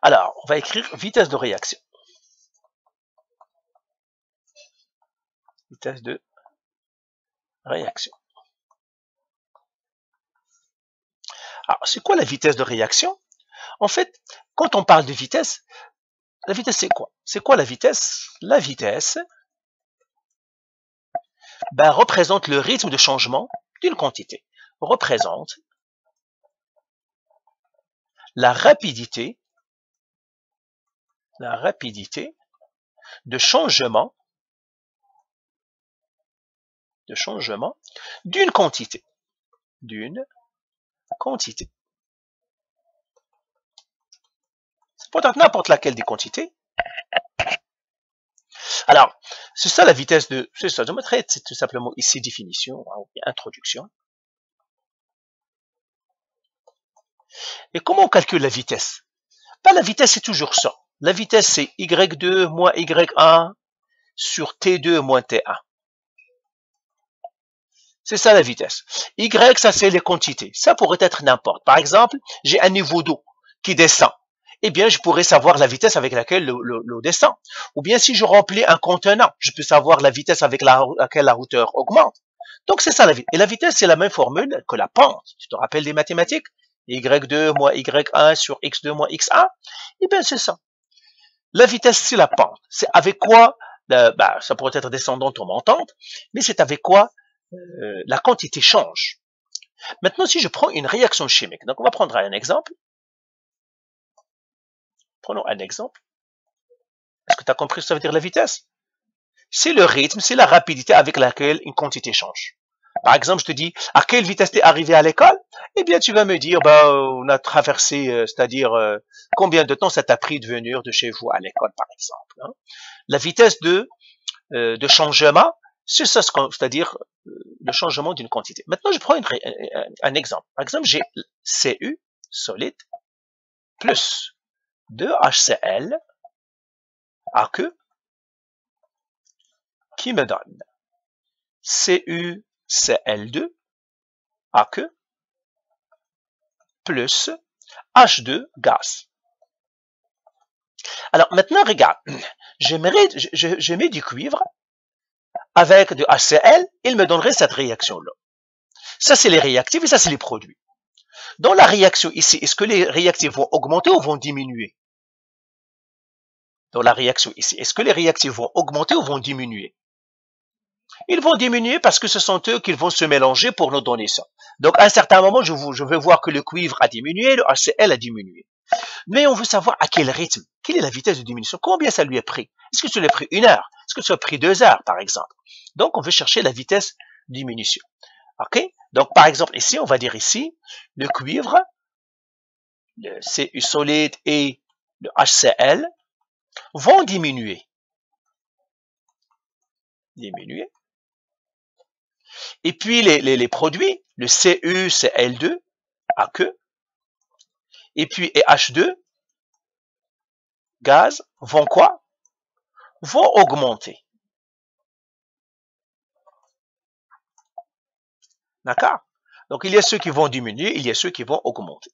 Alors, on va écrire vitesse de réaction. Vitesse de réaction. Alors, c'est quoi la vitesse de réaction? En fait, quand on parle de vitesse, la vitesse c'est quoi? C'est quoi la vitesse? La vitesse représente le rythme de changement d'une quantité. Représente la rapidité de changement d'une quantité. Ça peut être n'importe laquelle des quantités. Alors, c'est ça la vitesse de... C'est ça, je mettrai tout simplement ici définition, ou introduction. Et comment on calcule la vitesse? La vitesse, c'est toujours ça. La vitesse, c'est Y2 moins Y1 sur T2 moins T1. C'est ça la vitesse. Y, ça c'est les quantités. Ça pourrait être n'importe. Par exemple, j'ai un niveau d'eau qui descend. Eh bien, je pourrais savoir la vitesse avec laquelle l'eau descend. Ou bien, si je remplis un contenant, je peux savoir la vitesse avec laquelle la hauteur augmente. Donc, c'est ça la vitesse. Et la vitesse, c'est la même formule que la pente. Tu te rappelles des mathématiques? Y2 moins Y1 sur X2 moins X1. Eh bien, c'est ça. La vitesse, c'est la pente. C'est avec quoi, ça pourrait être descendante ou montante, mais c'est avec quoi la quantité change. Maintenant, si je prends une réaction chimique, donc on va prendre un exemple. Prenons un exemple. Est-ce que tu as compris ce que ça veut dire la vitesse? C'est le rythme, c'est la rapidité avec laquelle une quantité change. Par exemple, je te dis, à quelle vitesse tu es arrivé à l'école? Eh bien, tu vas me dire, on a traversé, c'est-à-dire, combien de temps ça t'a pris de venir de chez vous à l'école, par exemple. Hein? La vitesse de changement, c'est ça, c'est-à-dire le changement d'une quantité. Maintenant, je prends un exemple. Par exemple, j'ai Cu, solide, plus 2HCl, aqueux, qui me donne CuCl2, aqueux, plus H2, gaz. Alors, maintenant, regarde, je mets du cuivre avec du HCl, il me donnerait cette réaction-là. Ça, c'est les réactifs et ça, c'est les produits. Dans la réaction ici, est-ce que les réactifs vont augmenter ou vont diminuer? Dans la réaction ici, est-ce que les réactifs vont augmenter ou vont diminuer? Ils vont diminuer parce que ce sont eux qui vont se mélanger pour nous donner ça. Donc, à un certain moment, je vais voir que le cuivre a diminué, le HCl a diminué. Mais on veut savoir à quel rythme, quelle est la vitesse de diminution, combien ça lui a pris. Est-ce que ça lui a pris 1 heure? Est-ce que ça a pris 2 heures, par exemple? Donc, on veut chercher la vitesse de diminution. OK? Donc, par exemple, ici, on va dire ici, le cuivre, le Cu solide et le HCl vont diminuer. Et puis, les produits, le CuCl2, aqueux, et puis H2, gaz, vont quoi? Vont augmenter. D'accord? Donc, il y a ceux qui vont diminuer, il y a ceux qui vont augmenter.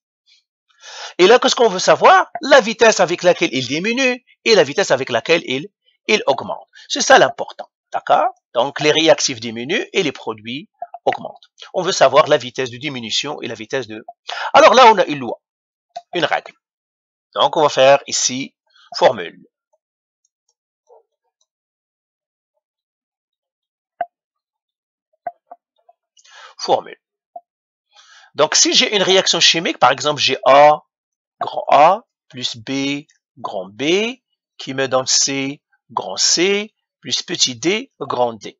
Et là, qu'est-ce qu'on veut savoir? La vitesse avec laquelle il diminue et la vitesse avec laquelle il augmente. C'est ça l'important. D'accord? Donc, les réactifs diminuent et les produits augmentent. On veut savoir la vitesse de diminution et la vitesse de... Alors là, on a une loi, une règle. Donc, on va faire ici formule. Formule. Donc, si j'ai une réaction chimique, par exemple, j'ai A, grand A, plus B, grand B, qui me donne C, grand C, plus petit d, grand D.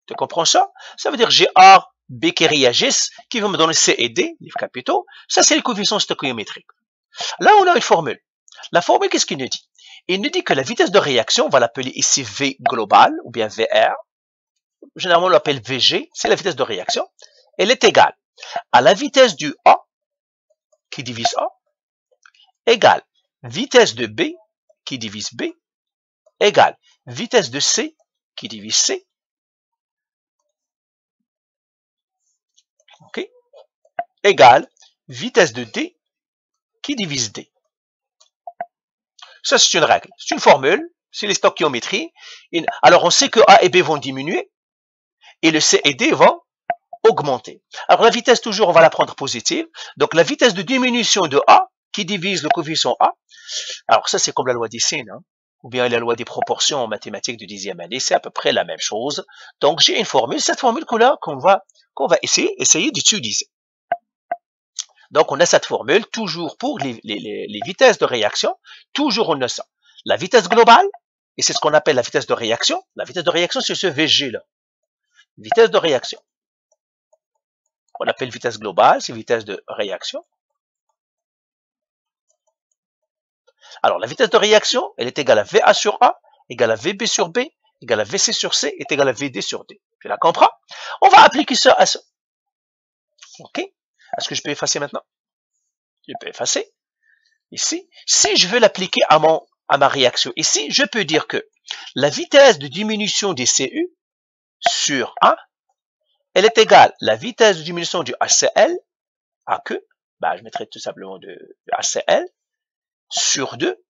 Tu comprends ça? Ça veut dire j'ai A, B qui réagissent, qui vont me donner C et D, les capitaux. Ça, c'est les coefficients stoichiométriques. Là, on a une formule. La formule, qu'est-ce qu'il nous dit? Il nous dit que la vitesse de réaction, on va l'appeler ici V global, ou bien VR. Généralement, on l'appelle VG, c'est la vitesse de réaction. Elle est égale à la vitesse du A, qui divise A, égale vitesse de B, qui divise B, égale vitesse de C, qui divise C, ok, égale vitesse de D, qui divise D. Ça, c'est une règle. C'est une formule. C'est les stoichiométries. Alors, on sait que A et B vont diminuer et le C et D vont augmenter. Alors, la vitesse, toujours, on va la prendre positive. Donc, la vitesse de diminution de A qui divise le coefficient A. Alors, ça, c'est comme la loi des sines, hein, ou bien la loi des proportions en mathématiques de 10e année. C'est à peu près la même chose. Donc, j'ai une formule. Cette formule qu'on va essayer d'utiliser. Donc, on a cette formule, toujours pour les vitesses de réaction, toujours on a ça. La vitesse globale, et c'est ce qu'on appelle la vitesse de réaction. La vitesse de réaction, c'est ce VG-là. Vitesse de réaction. On appelle vitesse globale, c'est vitesse de réaction. Alors, la vitesse de réaction, elle est égale à VA sur A, égale à VB sur B, égale à VC sur C, est égale à VD sur D. Tu la comprends? On va appliquer ça à ça. OK? Est-ce que je peux effacer maintenant? Je peux effacer. Ici, si je veux l'appliquer à ma réaction, ici, je peux dire que la vitesse de diminution des CU sur A, elle est égale à la vitesse de diminution du HCl, AQ, ben, je mettrai tout simplement de HCl, sur 2,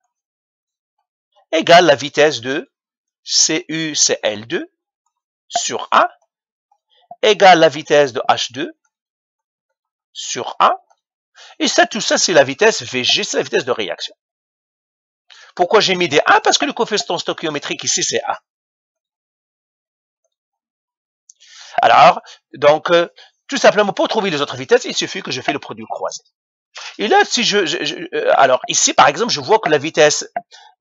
égale la vitesse de CuCl2 sur A, égale la vitesse de H2 sur A, et ça, tout ça, c'est la vitesse VG, c'est la vitesse de réaction. Pourquoi j'ai mis des 1? Parce que le coefficient stoichiométrique ici, c'est 1. Alors, donc, tout simplement, pour trouver les autres vitesses, il suffit que je fais le produit croisé. Et là, si alors ici, par exemple, je vois que la vitesse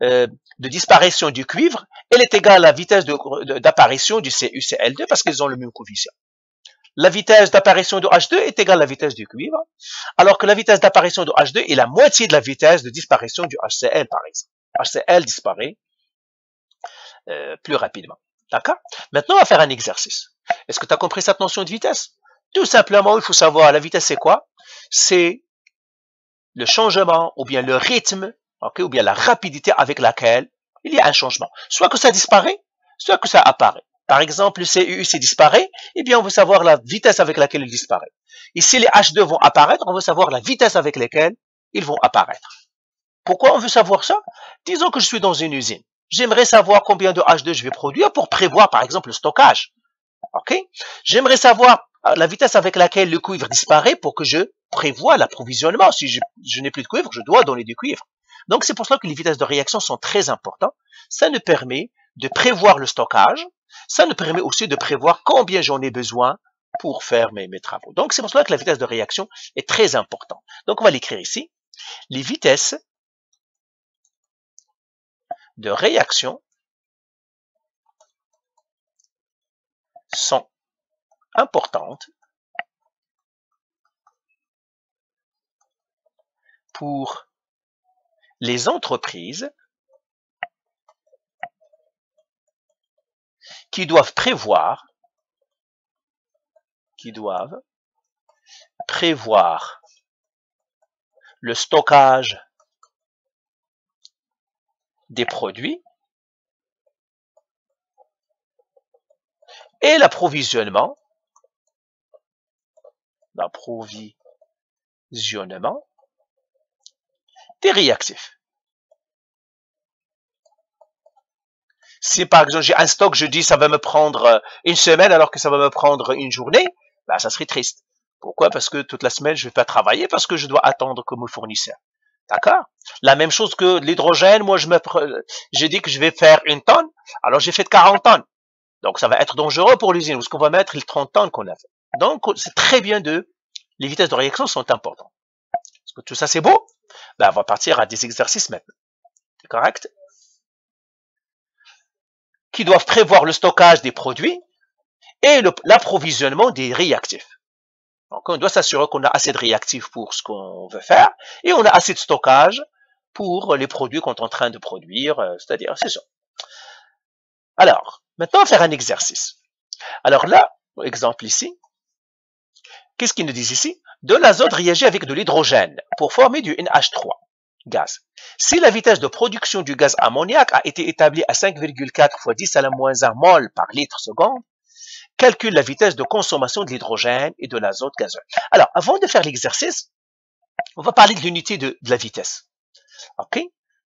de disparition du cuivre, elle est égale à la vitesse d'apparition du CuCl2 parce qu'ils ont le même coefficient. La vitesse d'apparition de H2 est égale à la vitesse du cuivre, alors que la vitesse d'apparition de H2 est la moitié de la vitesse de disparition du HCl, par exemple. HCl disparaît plus rapidement. D'accord? Maintenant, on va faire un exercice. Est-ce que tu as compris cette notion de vitesse? Tout simplement, il faut savoir la vitesse, c'est quoi? C'est le changement, ou bien le rythme, okay, ou bien la rapidité avec laquelle il y a un changement. Soit que ça disparaît, soit que ça apparaît. Par exemple, le CuC disparaît, eh bien, on veut savoir la vitesse avec laquelle il disparaît. Ici, les H2 vont apparaître, on veut savoir la vitesse avec laquelle ils vont apparaître. Pourquoi on veut savoir ça? Disons que je suis dans une usine. J'aimerais savoir combien de H2 je vais produire pour prévoir, par exemple, le stockage. Okay? J'aimerais savoir la vitesse avec laquelle le cuivre disparaît pour que je prévoie l'approvisionnement. Si je n'ai plus de cuivre, je dois donner du cuivre. Donc, c'est pour cela que les vitesses de réaction sont très importantes. Ça nous permet de prévoir le stockage. Ça nous permet aussi de prévoir combien j'en ai besoin pour faire mes travaux. Donc, c'est pour cela que la vitesse de réaction est très importante. Donc, on va l'écrire ici. Les vitesses de réaction sont importantes pour les entreprises qui doivent prévoir le stockage des produits et l'approvisionnement des réactifs. Si par exemple j'ai un stock, je dis ça va me prendre une semaine alors que ça va me prendre une journée, ben, ça serait triste. Pourquoi? Parce que toute la semaine je ne vais pas travailler parce que je dois attendre comme fournisseur. D'accord? La même chose que l'hydrogène, moi j'ai dit que je vais faire 1 tonne, alors j'ai fait 40 tonnes. Donc ça va être dangereux pour l'usine, parce qu'on va mettre les 30 tonnes qu'on a fait. Donc c'est très bien les vitesses de réaction sont importantes. Est-ce que tout ça c'est beau? Ben, on va partir à des exercices maintenant. C'est correct? Qui doivent prévoir le stockage des produits et l'approvisionnement des réactifs. Donc, on doit s'assurer qu'on a assez de réactifs pour ce qu'on veut faire et on a assez de stockage pour les produits qu'on est en train de produire, c'est-à-dire, c'est ça. Alors, maintenant, on va faire un exercice. Alors là, exemple ici, qu'est-ce qu'ils nous disent ici? De l'azote réagit avec de l'hydrogène pour former du NH3, gaz. Si la vitesse de production du gaz ammoniaque a été établie à 5,4 fois 10 à la moins 1 mol par litre seconde, calcule la vitesse de consommation de l'hydrogène et de l'azote gazeux. Alors, avant de faire l'exercice, on va parler de l'unité de la vitesse. OK?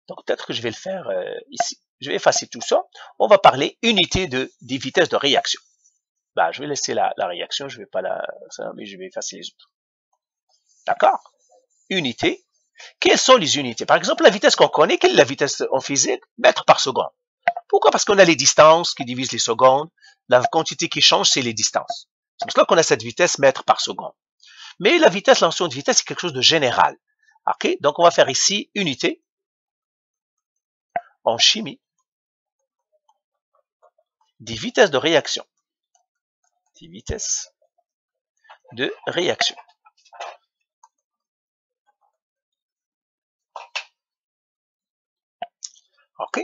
Donc peut-être que je vais le faire ici. Je vais effacer tout ça. On va parler unité des vitesses de réaction. Bah, je vais laisser la réaction, je vais pas mais je vais effacer les autres. D'accord? Unité. Quelles sont les unités? Par exemple, la vitesse qu'on connaît, quelle est la vitesse en physique? Mètres par seconde. Pourquoi? Parce qu'on a les distances qui divisent les secondes. La quantité qui change, c'est les distances. C'est pour cela qu'on a cette vitesse mètres par seconde. Mais la vitesse, la notion de vitesse, c'est quelque chose de général. Ok? Donc, on va faire ici unité en chimie des vitesses de réaction. Des vitesses de réaction. Ok?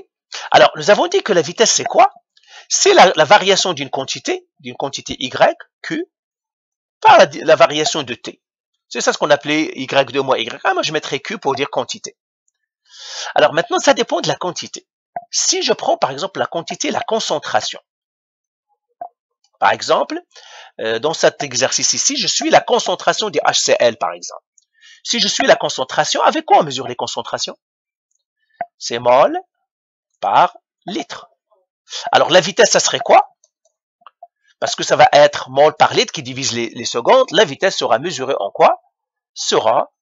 Alors, nous avons dit que la vitesse, c'est quoi? C'est la variation d'une quantité Y, Q, par la variation de T. C'est ça ce qu'on appelait Y2 moins Y1. Moi, je mettrais Q pour dire quantité. Alors maintenant, ça dépend de la quantité. Si je prends par exemple la quantité, la concentration. Par exemple, dans cet exercice ici, je suis la concentration des HCl par exemple. Si je suis la concentration, avec quoi on mesure les concentrations? C'est mol par litre. Alors la vitesse, ça serait quoi? Parce que ça va être mol par litre qui divise les secondes. La vitesse sera mesurée en quoi? Sera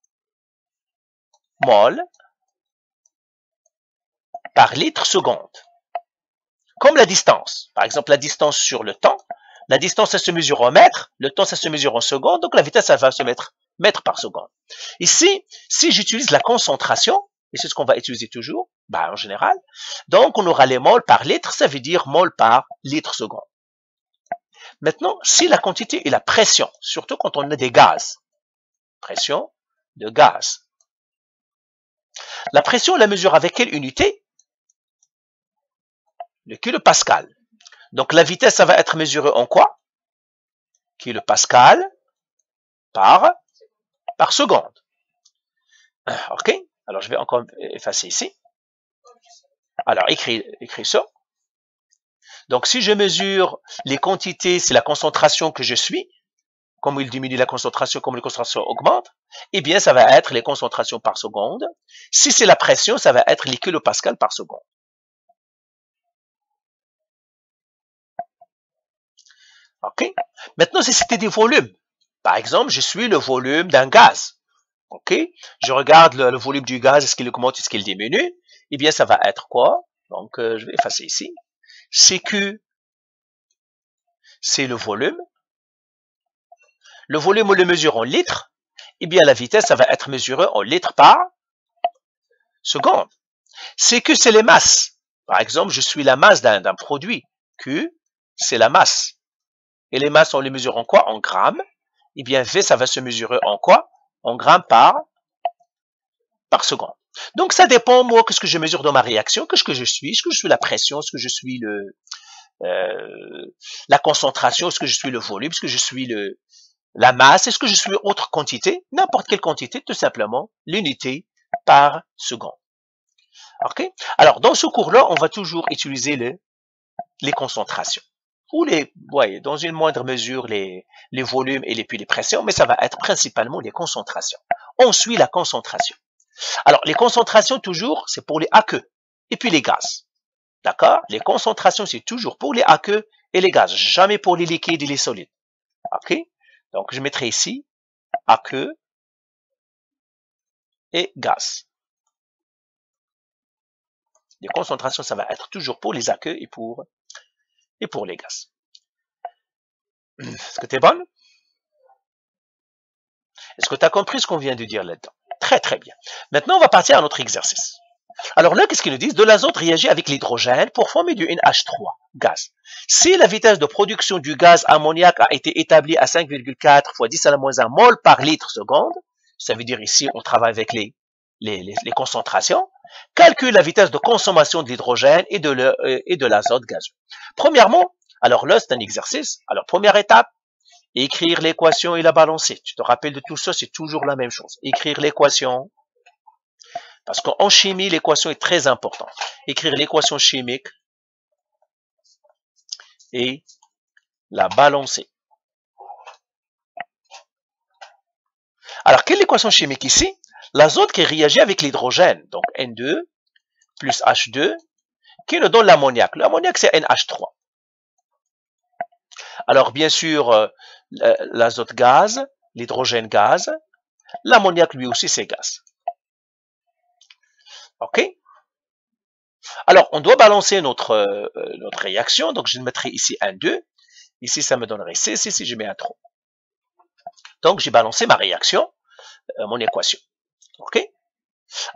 mol par litre seconde. Comme la distance. Par exemple, la distance sur le temps. La distance, ça se mesure en mètres. Le temps, ça se mesure en secondes. Donc, la vitesse, ça va se mettre mètres par seconde. Ici, si j'utilise la concentration, et c'est ce qu'on va utiliser toujours, en général, donc on aura les moles par litre, ça veut dire mol par litre seconde. Maintenant, si la quantité est la pression, surtout quand on a des gaz, pression de gaz. La pression, on la mesure avec quelle unité? Le kilopascal. Donc la vitesse, ça va être mesuré en quoi? Kilopascal par seconde. Ok? Alors je vais encore effacer ici. Alors écris ça. Donc si je mesure les quantités, c'est la concentration que je suis. Comme il diminue la concentration, comme la concentration augmente, eh bien ça va être les concentrations par seconde. Si c'est la pression, ça va être les kilopascals par seconde. Ok? Maintenant, si c'était des volumes, par exemple, je suis le volume d'un gaz. Ok? Je regarde le volume du gaz, est-ce qu'il augmente, est-ce qu'il diminue? Eh bien, ça va être quoi? Donc, je vais effacer ici. CQ, c'est le volume. Le volume, on le mesure en litres. Eh bien, la vitesse, ça va être mesuré en litres par seconde. CQ, c'est les masses. Par exemple, je suis la masse d'un produit. Q, c'est la masse. Et les masses, on les mesure en quoi? En grammes. Eh bien, V, ça va se mesurer en quoi? En grammes par seconde. Donc, ça dépend, moi, qu'est-ce que je mesure dans ma réaction, qu'est-ce que je suis? Est-ce que je suis la pression? Est-ce que je suis la concentration? Est-ce que je suis le volume? Est-ce que je suis la masse? Est-ce que je suis autre quantité? N'importe quelle quantité, tout simplement, l'unité par seconde. OK? Alors, dans ce cours-là, on va toujours utiliser les concentrations. Ou dans une moindre mesure, les volumes et puis les pressions, mais ça va être principalement les concentrations. On suit la concentration. Alors, les concentrations, toujours, c'est pour les aqueux et puis les gaz. D'accord? Les concentrations, c'est toujours pour les aqueux et les gaz, jamais pour les liquides et les solides. OK? Donc, je mettrai ici aqueux et gaz. Les concentrations, ça va être toujours pour les aqueux et pour les gaz. Est-ce que tu es bonne? Est-ce que tu as compris ce qu'on vient de dire là-dedans? Très, très bien. Maintenant, on va passer à notre exercice. Alors là, qu'est-ce qu'ils nous disent? De l'azote réagit avec l'hydrogène pour former du NH3, gaz. Si la vitesse de production du gaz ammoniaque a été établie à 5,4 fois 10 à la moins 1 mol par litre seconde, ça veut dire ici, on travaille avec les concentrations, calcule la vitesse de consommation de l'hydrogène et de l'azote gazeux. Premièrement, alors là, c'est un exercice. Alors, première étape, écrire l'équation et la balancer. Tu te rappelles de tout ça, c'est toujours la même chose. Écrire l'équation, parce qu'en chimie, l'équation est très importante. Écrire l'équation chimique et la balancer. Alors, quelle est l'équation chimique ici? L'azote qui réagit avec l'hydrogène, donc N2 plus H2 qui nous donne l'ammoniac. L'ammoniac, c'est NH3. Alors, bien sûr, l'azote gaz, l'hydrogène gaz, l'ammoniac lui aussi, c'est gaz. OK? Alors, on doit balancer notre réaction. Donc, je mettrai ici un 2. Ici, ça me donnerait 6. Ici, je mets un 3. Donc, j'ai balancé ma réaction, mon équation. OK?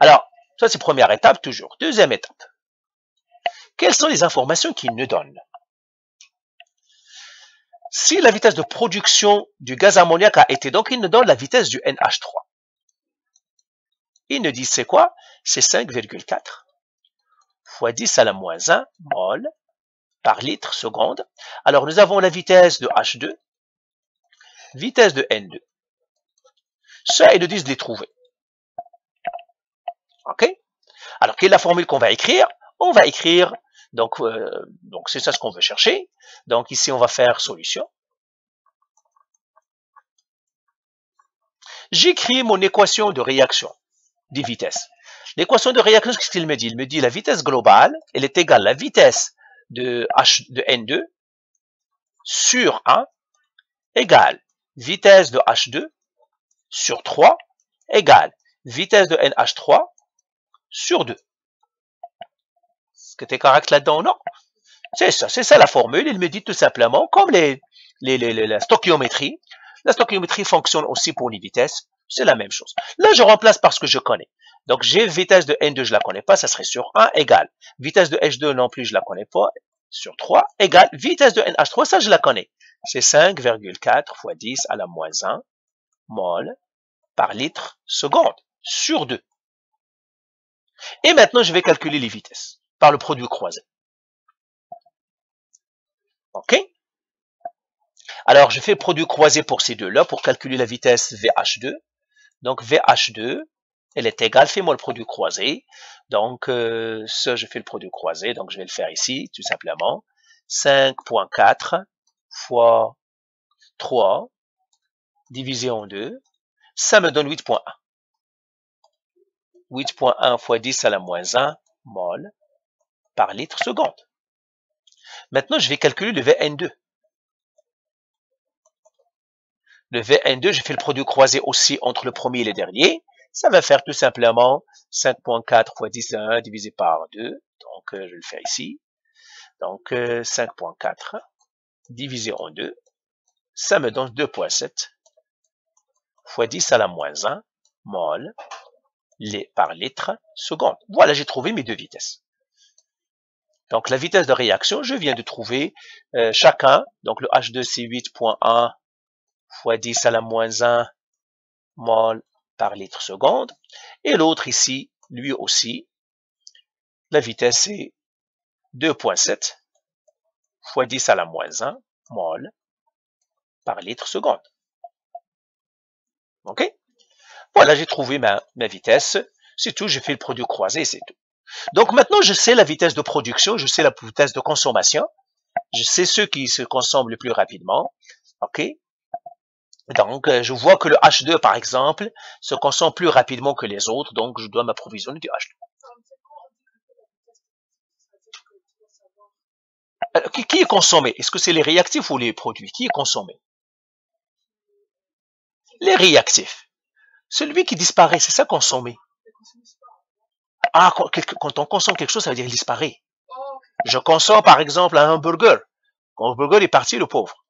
Alors, ça, c'est première étape, toujours. Deuxième étape. Quelles sont les informations qu'il nous donne? Si la vitesse de production du gaz ammoniaque a été, donc, il nous donne la vitesse du NH3. Il nous dit, c'est quoi? C'est 5,4 fois 10 à la moins 1 mol par litre seconde. Alors, nous avons la vitesse de H2, vitesse de N2. Ça, ils nous disent de les trouver. OK? Alors, quelle est la formule qu'on va écrire? On va écrire, donc c'est ça ce qu'on veut chercher. Donc, ici, on va faire solution. J'écris mon équation de réaction des vitesses. L'équation de réaction, qu'est-ce qu'il me dit? Il me dit la vitesse globale, elle est égale à la vitesse de N2 sur 1 égale vitesse de H2 sur 3 égale vitesse de NH3 sur 2. Est-ce que tu es correct là-dedans, non? C'est ça la formule. Il me dit tout simplement, comme la stoichiométrie. La stoichiométrie fonctionne aussi pour les vitesses. C'est la même chose. Là, je remplace par ce que je connais. Donc, j'ai vitesse de N2, je la connais pas, ça serait sur 1 égale. Vitesse de H2 non plus, je la connais pas, sur 3 égale. Vitesse de NH3, ça, je la connais. C'est 5,4 fois 10 à la moins 1 mol par litre seconde sur 2. Et maintenant, je vais calculer les vitesses par le produit croisé. OK? Alors, je fais le produit croisé pour ces deux-là pour calculer la vitesse VH2. Donc, VH2, elle est égale, fais-moi le produit croisé. Donc, ça, je fais le produit croisé. Donc, je vais le faire ici, tout simplement. 5,4 fois 3 divisé en 2. Ça me donne 8,1. 8,1 fois 10 à la moins 1 mol par litre seconde. Maintenant, je vais calculer le VN2. Le VN2, je fais le produit croisé aussi entre le premier et le dernier. Ça va faire tout simplement 5,4 fois 10 à 1 divisé par 2. Donc, je vais le faire ici. Donc, 5,4 divisé en 2. Ça me donne 2,7 fois 10 à la moins 1 mol par litre seconde. Voilà, j'ai trouvé mes deux vitesses. Donc, la vitesse de réaction, je viens de trouver chacun. Donc, le H2, c'est 8,1 fois 10 à la moins 1 mol par litre seconde. Et l'autre ici, lui aussi, la vitesse est 2,7 fois 10 à la moins 1 mol par litre seconde. OK? Voilà, j'ai trouvé ma vitesse. C'est tout, j'ai fait le produit croisé, c'est tout. Donc maintenant, je sais la vitesse de production, je sais la vitesse de consommation. Je sais ceux qui se consomment le plus rapidement. OK? Donc, je vois que le H2, par exemple, se consomme plus rapidement que les autres, donc je dois m'approvisionner du H2. Qui est consommé? Est-ce que c'est les réactifs ou les produits? Qui est consommé? Les réactifs. Celui qui disparaît, c'est ça consommé. Ah, quand on consomme quelque chose, ça veut dire qu'il disparaît. Je consomme, par exemple, un hamburger. Quand le hamburger est parti, le pauvre.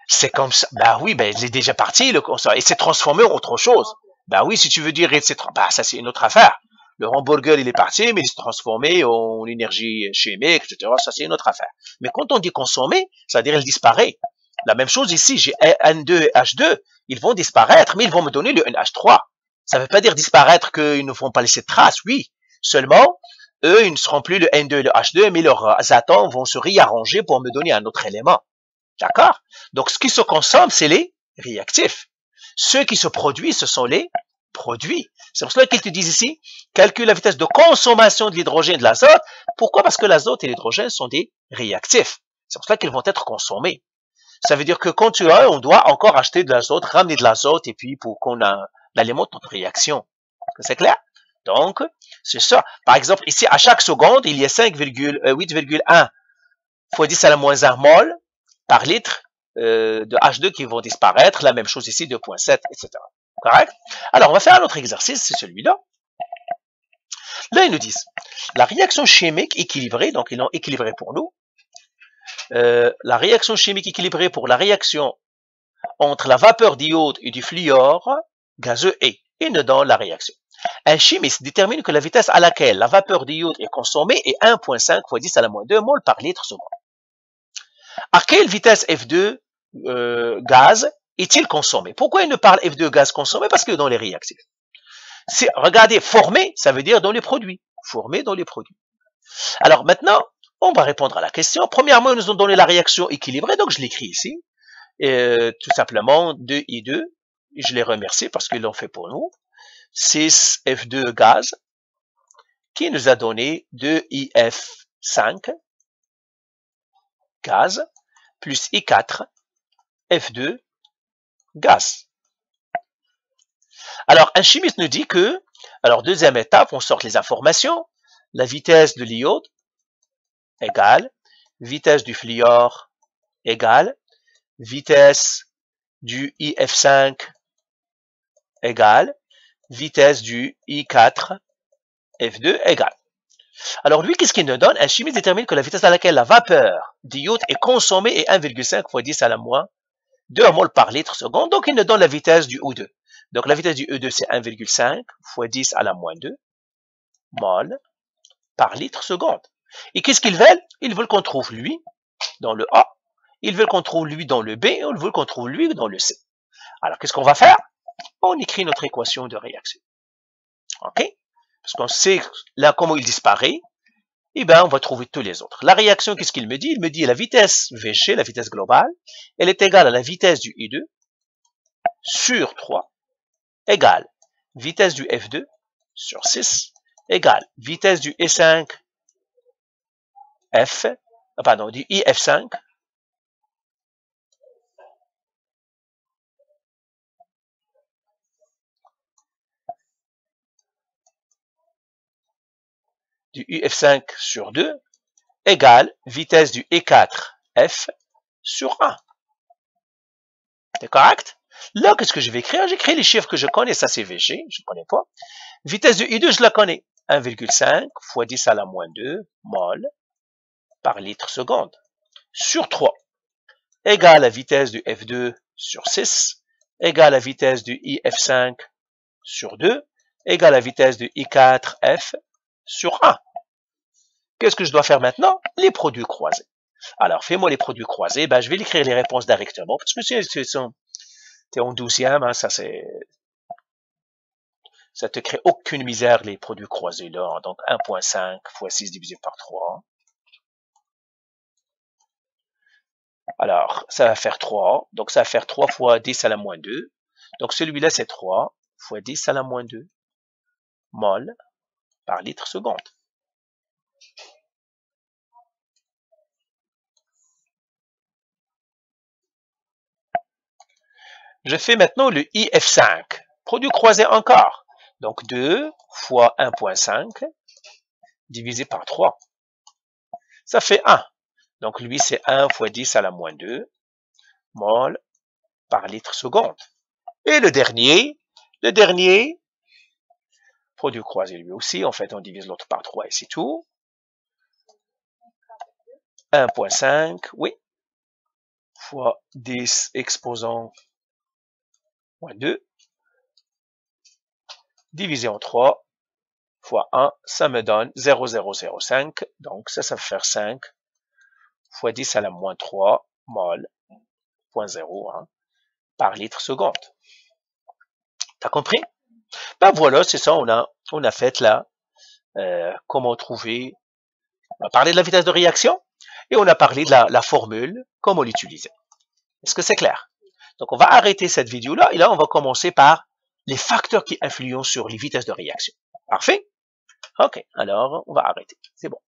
C'est comme ça. Ben oui, ben il est déjà parti, le consomme. Et c'est transformé en autre chose. Ben oui, si tu veux dire, etc. Ben ça, c'est une autre affaire. Le hamburger, il est parti, mais il s'est transformé en énergie chimique, etc. Ça, c'est une autre affaire. Mais quand on dit consommer, ça veut dire il disparaît. La même chose ici, j'ai N2 et H2, ils vont disparaître, mais ils vont me donner le NH3. Ça ne veut pas dire disparaître qu'ils ne vont pas laisser de traces, oui. Seulement, eux, ils ne seront plus le N2 et le H2, mais leurs atomes vont se réarranger pour me donner un autre élément. D'accord? Donc, ce qui se consomme, c'est les réactifs. Ceux qui se produisent, ce sont les produits. C'est pour cela qu'ils te disent ici, calcule la vitesse de consommation de l'hydrogène et de l'azote. Pourquoi? Parce que l'azote et l'hydrogène sont des réactifs. C'est pour cela qu'ils vont être consommés. Ça veut dire que quand tu as, on doit encore acheter de l'azote, ramener de l'azote, et puis pour qu'on alimente notre réaction. C'est clair? Donc, c'est ça. Par exemple, ici, à chaque seconde, il y a 8,1 fois 10 à la moins 1 mol par litre de H2 qui vont disparaître. La même chose ici, 2,7, etc. Correct? Alors, on va faire un autre exercice, c'est celui-là. Là, ils nous disent, la réaction chimique équilibrée, donc ils l'ont équilibré pour nous, la réaction chimique équilibrée pour la réaction entre la vapeur d'iode et du fluor gazeux est, et nous donne la réaction. Un chimiste détermine que la vitesse à laquelle la vapeur d'iode est consommée est 1,5 fois 10 à la moins 2 mol par litre seconde. À quelle vitesse F2 gaz est-il consommé? Pourquoi il ne parle F2 gaz consommé? Parce que dans les réactifs. Regardez, formé, ça veut dire dans les produits. Formé dans les produits. Alors maintenant, on va répondre à la question. Premièrement, ils nous ont donné la réaction équilibrée, donc je l'écris ici. Tout simplement 2I2. Je les remercie parce qu'ils l'ont fait pour nous. 6F2 gaz qui nous a donné 2IF5 gaz plus I4 F2 gaz. Alors, un chimiste nous dit que, alors deuxième étape, on sort les informations, la vitesse de l'iode égale, vitesse du fluor égale, vitesse du IF5 égale, vitesse du I4 F2 égale. Alors lui, qu'est-ce qu'il nous donne? Un chimiste détermine que la vitesse à laquelle la vapeur d'iode est consommée est 1,5 fois 10 à la moins 2 mol par litre seconde. Donc il nous donne la vitesse du O2. Donc la vitesse du E2 c'est 1,5 fois 10 à la moins 2 mol par litre seconde. Et qu'est-ce qu'ils veulent? Ils veulent qu'on trouve lui dans le A, ils veulent qu'on trouve lui dans le B, et ils veulent qu'on trouve lui dans le C. Alors qu'est-ce qu'on va faire? On écrit notre équation de réaction. OK? Parce qu'on sait là comment il disparaît, et bien on va trouver tous les autres. La réaction, qu'est-ce qu'il me dit? Il me dit la vitesse VG, la vitesse globale, elle est égale à la vitesse du I2 sur 3 égale vitesse du F2 sur 6 égale vitesse du E5 du IF5 du IF5 sur 2 égale vitesse du E4F sur 1. C'est correct? Là, qu'est-ce que je vais écrire? J'écris les chiffres que je connais, ça c'est VG, je ne connais pas. Vitesse du I2, je la connais. 1,5 fois 10 à la moins 2 mol par litre seconde sur 3 égale la vitesse du F2 sur 6 égale la vitesse du IF5 sur 2 égale la vitesse du I4F sur 1. Qu'est-ce que je dois faire maintenant? Les produits croisés. Alors, fais-moi les produits croisés. Ben, je vais écrire les réponses directement parce que t'es en 12e, hein, ça te crée aucune misère les produits croisés là. Donc 1,5 fois 6 divisé par 3. Alors, ça va faire 3. Donc, ça va faire 3 fois 10 à la moins 2. Donc, celui-là, c'est 3 fois 10 à la moins 2 mol par litre seconde. Je fais maintenant le IF5. Produit croisé encore. Donc, 2 fois 1,5 divisé par 3. Ça fait 1. Donc, lui, c'est 1 fois 10 à la moins 2 mol par litre seconde. Et le dernier, produit croisé lui aussi. En fait, on divise l'autre par 3 et c'est tout. 1,5, oui, fois 10 exposant moins 2, divisé en 3, fois 1, ça me donne 0,005. Donc, ça va faire 5 fois 10 à la moins 3 mol, 0,0, hein, par litre seconde. T'as compris? Ben voilà, c'est ça, on a fait là, comment trouver, on a parlé de la vitesse de réaction, et on a parlé de la formule, comment l'utiliser. Est-ce que c'est clair? Donc, on va arrêter cette vidéo-là, et là, on va commencer par les facteurs qui influencent sur les vitesses de réaction. Parfait? OK, alors, on va arrêter. C'est bon.